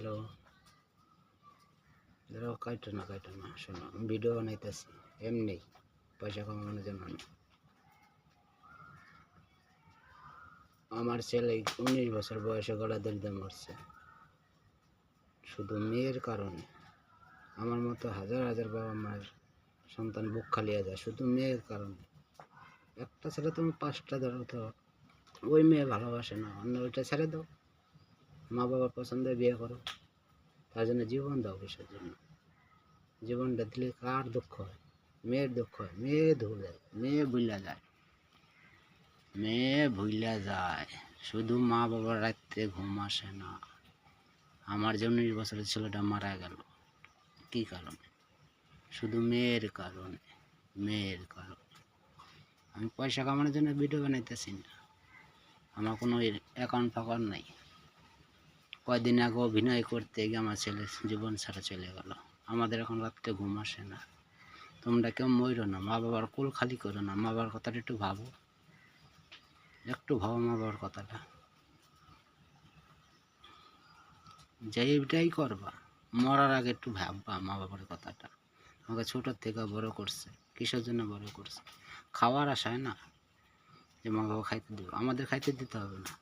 Hello, দাঁড়াও, Kyoto না শোনো, আমি ভিডিও বানাইতেছি এমনি পয়সা কামানোর জন্য না। আমার ছেলে 19 বছর বয়সে গলা দড়িতে মরছে শুধু মেয়ের কারণে। আমার মতো হাজার হাজার বাবা মায়ের সন্তান বুক খালিয়ে যায় শুধু মেয়ের কারণে। একটা ছেলে তুমি 5টা ধরো, তো ওই মেয়ে ভালোবাসে না, অন্য ওইটা ছেড়ে দাও, মা বাবার পছন্দে বিয়ে করো, তার জন্য জীবন দাও। কিসের জন্য? জীবনটা দিলে কার দুঃখ হয়? মেয়ের দুঃখ হয়। মেয়ে ভুলা যায়, শুধু মা বাবার রাত্রে ঘুম আসে না। আমার যে 19 বছরের ছেলেটা মারা গেল কি কারণে? শুধু মেয়ের কারণে। আমি পয়সা কামানোর জন্য ভিডিও বানাইতেছি না, আমার কোনো অ্যাকাউন্ট ফাকাউন্ট নাই। কয়দিন আগে অভিনয় করতে গিয়ে আমার ছেলে জীবন ছাড়া চলে গেল। আমাদের এখন রাত্রে ঘুম আসে না। তোমরা কেউ মরো না, মা বাবার কোল খালি করো না, মা বাবার কথাটা একটু ভাবো, মা বাবার কথাটা। যেইটাই করবা মরার আগে একটু ভাববা মা বাবার কথাটা। আমাকে ছোটোর থেকে বড় করছে, কিসের জন্য বড় করছে? খাওয়ার আশায় না, যে মা বাবা খাইতে দেবো। আমাদের খাইতে দিতে হবে না,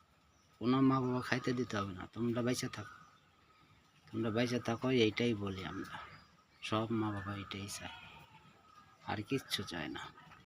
কোনো মা বাবা খাইতে দিতে হবে না। তোমরা বেঁচে থাকো, এইটাই বলি আমরা। সব মা বাবা এটাই চায়, আর কিচ্ছু চায় না।